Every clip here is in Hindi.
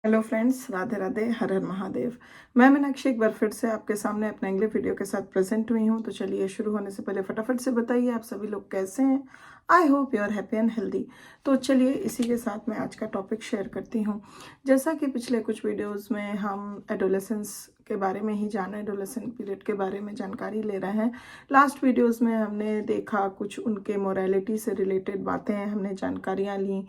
हेलो फ्रेंड्स, राधे राधे, हर हर महादेव। मैं मीनाक्षी एक बार फिर से आपके सामने अपने अगले वीडियो के साथ प्रेजेंट हुई हूँ। तो चलिए, शुरू होने से पहले फटाफट से बताइए आप सभी लोग कैसे हैं। I hope you are happy and healthy. तो चलिए, इसी के साथ मैं आज का टॉपिक शेयर करती हूँ। जैसा कि पिछले कुछ वीडियोज़ में हम एडोलेसेंस के बारे में ही जाना, एडोलेसेंट पीरियड के बारे में जानकारी ले रहे हैं। लास्ट वीडियोज़ में हमने देखा कुछ उनके मोरालिटी से रिलेटेड बातें, हमने जानकारियाँ ली।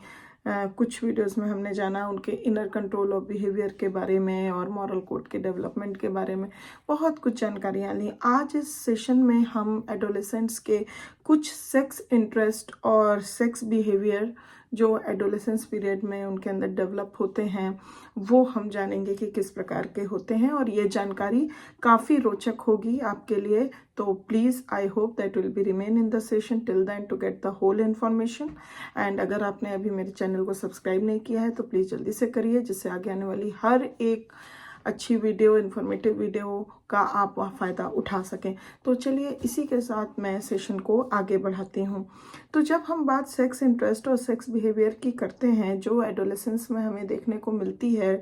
कुछ वीडियोस में हमने जाना उनके इनर कंट्रोल ऑफ बिहेवियर के बारे में और मॉरल कोड के डेवलपमेंट के बारे में, बहुत कुछ जानकारियाँ ली। आज इस सेशन में हम एडोलेसेंट्स के कुछ सेक्स इंटरेस्ट और सेक्स बिहेवियर जो एडोलेसेंस पीरियड में उनके अंदर डेवलप होते हैं, वो हम जानेंगे कि किस प्रकार के होते हैं। और ये जानकारी काफ़ी रोचक होगी आपके लिए। तो please, I hope that will be remain in the session till then to get the whole information. And अगर आपने अभी मेरे चैनल को सब्सक्राइब नहीं किया है तो प्लीज़ जल्दी से करिए, जिससे आगे आने वाली हर एक अच्छी वीडियो, इन्फॉर्मेटिव वीडियो का आप वह फ़ायदा उठा सकें। तो चलिए, इसी के साथ मैं सेशन को आगे बढ़ाती हूँ। तो जब हम बात सेक्स इंटरेस्ट और सेक्स बिहेवियर की करते हैं, जो एडोलेसेंस में हमें देखने को मिलती है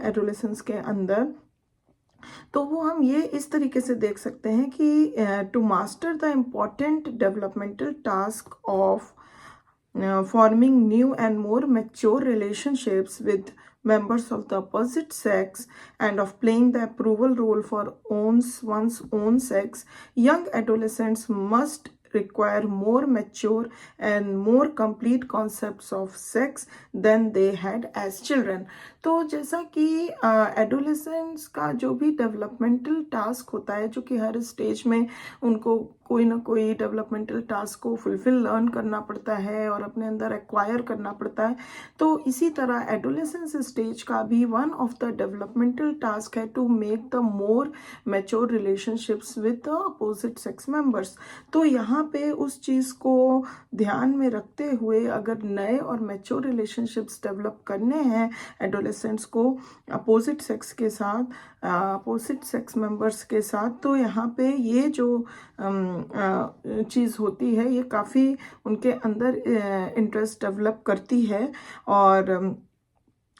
एडोलेसेंस के अंदर, तो वो हम ये इस तरीके से देख सकते हैं कि to master the important developmental task of forming new and more mature relationships with members of the opposite sex and of playing the approval role for one's own sex, young adolescents must require more mature and more complete concepts of sex than they had as children. तो जैसा कि एडोलेसेंट्स का जो भी डेवलपमेंटल टास्क होता है, जो कि हर स्टेज में उनको कोई ना कोई डेवलपमेंटल टास्क को फुलफिल लर्न करना पड़ता है और अपने अंदर एक्वायर करना पड़ता है, तो इसी तरह एडोलेसेंस स्टेज का भी one of the developmental task है to make the more mature relationships with the opposite sex members. तो यहाँ पे उस चीज़ को ध्यान में रखते हुए अगर नए और मैच्योर रिलेशनशिप्स डेवलप करने हैं एडोलेसेंट्स को अपोजिट सेक्स के साथ, अपोजिट सेक्स मेंबर्स के साथ, तो यहाँ पे ये जो चीज़ होती है, ये काफ़ी उनके अंदर इंटरेस्ट डेवलप करती है। और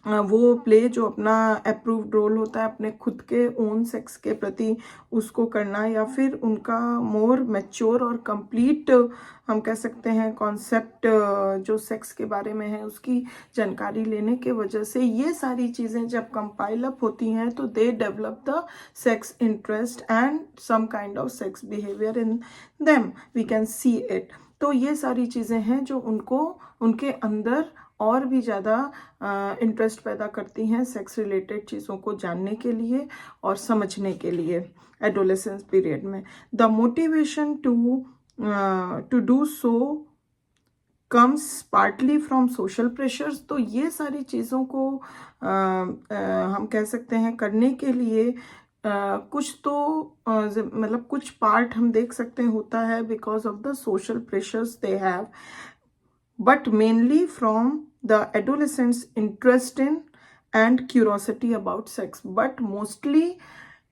वो प्ले जो अपना अप्रूव्ड रोल होता है अपने खुद के ओन सेक्स के प्रति, उसको करना, या फिर उनका मोर मैच्योर और कंप्लीट हम कह सकते हैं कॉन्सेप्ट जो सेक्स के बारे में है उसकी जानकारी लेने के वजह से, ये सारी चीज़ें जब कंपाइल अप होती हैं तो they develop the sex interest and some kind of sex behaviour in them, we can see it. तो ये सारी चीज़ें हैं जो उनको उनके अंदर और भी ज़्यादा इंटरेस्ट पैदा करती हैं सेक्स रिलेटेड चीज़ों को जानने के लिए और समझने के लिए एडोलेसेंस पीरियड में। The motivation to do so comes partly from social pressures. तो ये सारी चीज़ों को हम कह सकते हैं करने के लिए कुछ तो मतलब कुछ पार्ट हम देख सकते हैं होता है because of the social pressures they have, but mainly from the adolescents' interest in and curiosity about sex. But mostly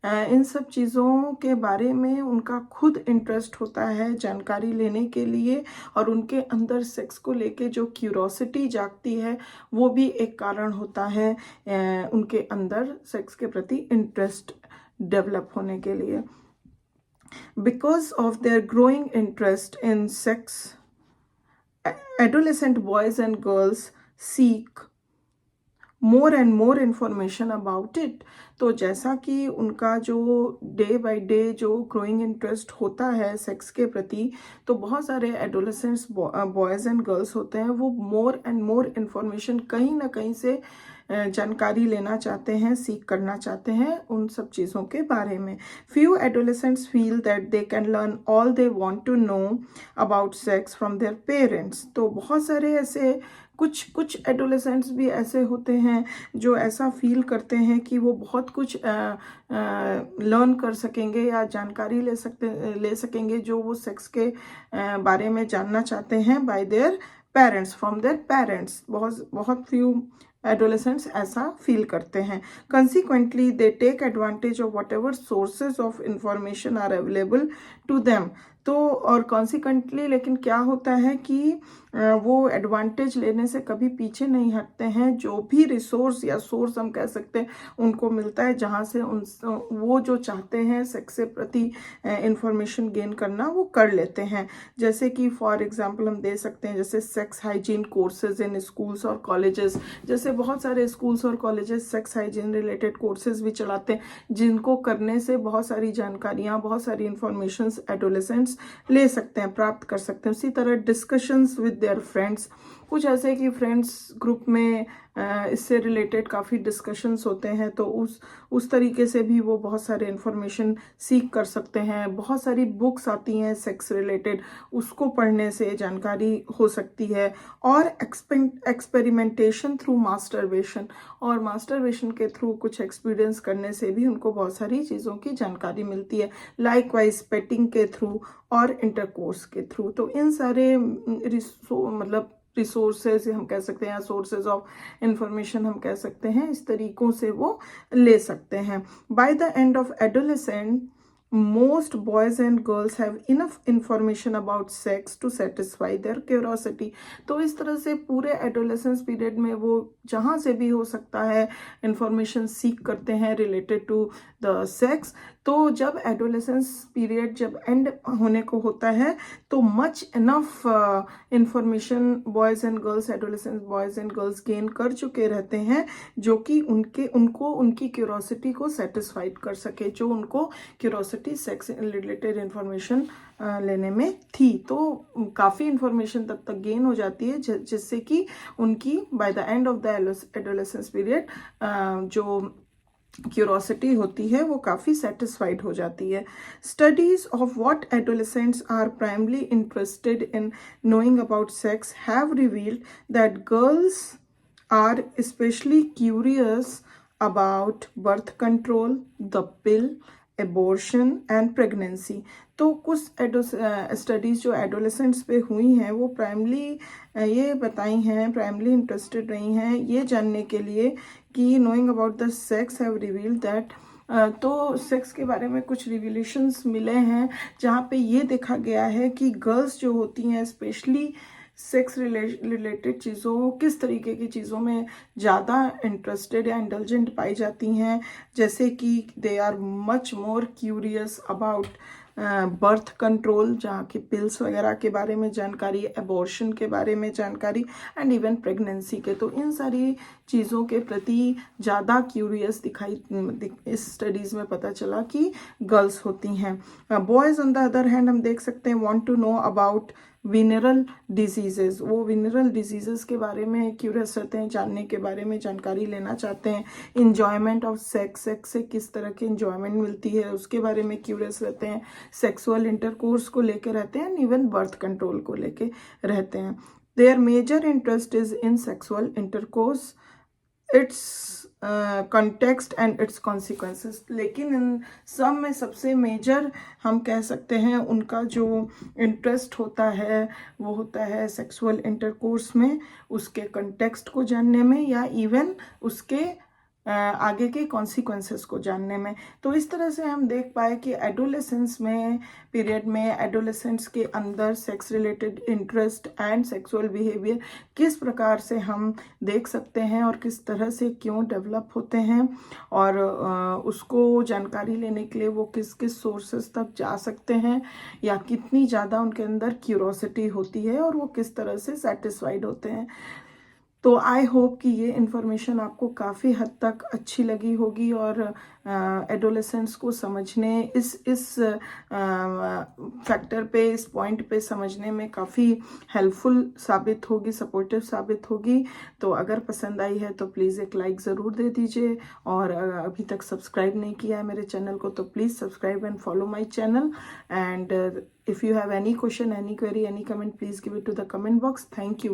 इन सब चीज़ों के बारे में उनका खुद इंटरेस्ट होता है जानकारी लेने के लिए, और उनके अंदर सेक्स को लेके जो क्यूरोसिटी जागती है वो भी एक कारण होता है उनके अंदर सेक्स के प्रति इंटरेस्ट डेवलप होने के लिए। Because of their growing interest in sex, adolescent boys and girls seek more and more information about it. तो जैसा कि उनका जो डे बाय डे जो ग्रोइंग इंटरेस्ट होता है सेक्स के प्रति, तो बहुत सारे एडोलेसेंट्स बॉयज़ एंड गर्ल्स होते हैं, वो मोर एंड मोर इन्फॉर्मेशन कहीं ना कहीं से जानकारी लेना चाहते हैं, सीख करना चाहते हैं उन सब चीज़ों के बारे में। Few adolescents feel that they can learn all they want to know about sex from their parents. तो बहुत सारे ऐसे कुछ एडोलेसेंट्स भी ऐसे होते हैं जो ऐसा फील करते हैं कि वो बहुत कुछ लर्न कर सकेंगे या जानकारी ले सकेंगे जो वो सेक्स के बारे में जानना चाहते हैं by their parents, from their parents. बहुत फ्यू एडोलेसेंट्स ऐसा फील करते हैं। Consequently they take advantage of whatever sources of information are available to them. तो और कॉन्सिक्वेंटली लेकिन क्या होता है कि वो एडवांटेज लेने से कभी पीछे नहीं हटते हैं। जो भी रिसोर्स या सोर्स हम कह सकते हैं उनको मिलता है, जहाँ से वो जो चाहते हैं सेक्स से प्रति इंफॉर्मेशन गेन करना वो कर लेते हैं। जैसे कि फॉर एग्जांपल हम दे सकते हैं जैसे sex hygiene courses in schools और कॉलेजेस। जैसे बहुत सारे स्कूल्स और colleges sex hygiene related courses भी चलाते हैं, जिनको करने से बहुत सारी जानकारियाँ, बहुत सारी इंफॉर्मेशन एडोलेसेंट्स ले सकते हैं, प्राप्त कर सकते हैं। उसी तरह डिस्कशंस विद देयर फ्रेंड्स, कुछ ऐसे कि फ्रेंड्स ग्रुप में इससे रिलेटेड काफ़ी डिस्कशंस होते हैं, तो उस तरीके से भी वो बहुत सारे इंफॉर्मेशन सीख कर सकते हैं। बहुत सारी बुक्स आती हैं सेक्स रिलेटेड, उसको पढ़ने से जानकारी हो सकती है। और एक्सपेरिमेंटेशन थ्रू मास्टरबेशन, और मास्टरबेशन के थ्रू कुछ एक्सपीरियंस करने से भी उनको बहुत सारी चीज़ों की जानकारी मिलती है। लाइकवाइज पेटिंग के थ्रू और इंटरकोर्स के थ्रू। तो इन सारे मतलब रिसोर्सेज हम कह सकते हैं या सोर्सेज ऑफ इंफॉर्मेशन हम कह सकते हैं, इस तरीकों से वो ले सकते हैं। Bye the end of adolescent most boys and girls have enough information about sex to satisfy their curiosity। तो इस तरह से पूरे एडोलेसेंस पीरियड में वो जहाँ से भी हो सकता है इंफॉर्मेशन सीख करते हैं रिलेटेड टू द सेक्स। तो जब एडोलेसेंस पीरियड जब एंड होने को होता है तो much enough information boys and girls, adolescence boys and girls gain कर चुके रहते हैं, जो कि उनको उनकी क्यूरोसिटी को सेटिस्फाइड कर सके, जो उनको क्यूरोसिटी सेक्स रिलेटेड इंफॉर्मेशन लेने में थी। तो काफ़ी इंफॉर्मेशन तब तक गेन हो जाती है जिससे कि उनकी by the end of the adolescence period जो क्यूरोसिटी होती है वो काफ़ी सेटिस्फाइड हो जाती है। Studies of what adolescents are primarily interested in knowing about sex have revealed that girls are specially curious about birth control, the pill, abortion and pregnancy। तो कुछ स्टडीज़ जो एडोलेसेंट्स पे हुई हैं वो प्राइमली ये बताई हैं, प्राइमली इंटरेस्टेड रही हैं ये जानने के लिए कि knowing about the sex have revealed that, तो सेक्स के बारे में कुछ रिविलेशंस मिले हैं जहाँ पे ये देखा गया है कि गर्ल्स जो होती हैं स्पेशली सेक्स रिलेटेड चीज़ों, किस तरीके की चीज़ों में ज़्यादा इंटरेस्टेड या इंटेलिजेंट पाई जाती हैं। जैसे कि they are much more curious about birth control, जहाँ की पिल्स वगैरह के बारे में जानकारी, एबॉर्शन के बारे में जानकारी एंड इवन प्रेगनेंसी के। तो इन सारी चीज़ों के प्रति ज़्यादा क्यूरियस इस स्टडीज़ में पता चला कि गर्ल्स होती हैं। Boys on the other hand हम देख सकते हैं want to know about venereal diseases, वो विनरल डिजीजेस के बारे में क्यूरियस रहते हैं, जानने के बारे में जानकारी लेना चाहते हैं। इंजॉयमेंट ऑफ सेक्स, सेक्स से किस तरह की इंजॉयमेंट मिलती है उसके बारे में क्यूरियस रहते हैं। सेक्सुअल इंटरकोर्स को लेके रहते हैं, इवन बर्थ कंट्रोल को लेके रहते हैं। Their major interest is in sexual intercourse, its context and its consequences. लेकिन इन सब में सबसे मेजर हम कह सकते हैं उनका जो इंटरेस्ट होता है वो होता है सेक्सुअल इंटरकोर्स में, उसके कंटेक्स्ट को जानने में या इवन उसके आगे के कॉन्सिक्वेंसेस को जानने में। तो इस तरह से हम देख पाए कि एडोलेसेंस में पीरियड में एडोलेसेंट्स के अंदर sex related interest and sexual behaviour किस प्रकार से हम देख सकते हैं और किस तरह से क्यों डेवलप होते हैं, और उसको जानकारी लेने के लिए वो किस किस सोर्सेस तक जा सकते हैं या कितनी ज़्यादा उनके अंदर क्यूरोसिटी होती है और वो किस तरह से सेटिस्फाइड होते हैं। तो आई होप कि ये इन्फॉर्मेशन आपको काफ़ी हद तक अच्छी लगी होगी और एडोलेसेंट्स को समझने इस फैक्टर पे, इस पॉइंट पे समझने में काफ़ी हेल्पफुल साबित होगी, सपोर्टिव साबित होगी। तो अगर पसंद आई है तो प्लीज़ एक लाइक ज़रूर दे दीजिए, और अभी तक सब्सक्राइब नहीं किया है मेरे चैनल को तो please subscribe and follow my channel. And if you have any question, any query, any comment, please give it to the comment box. Thank you.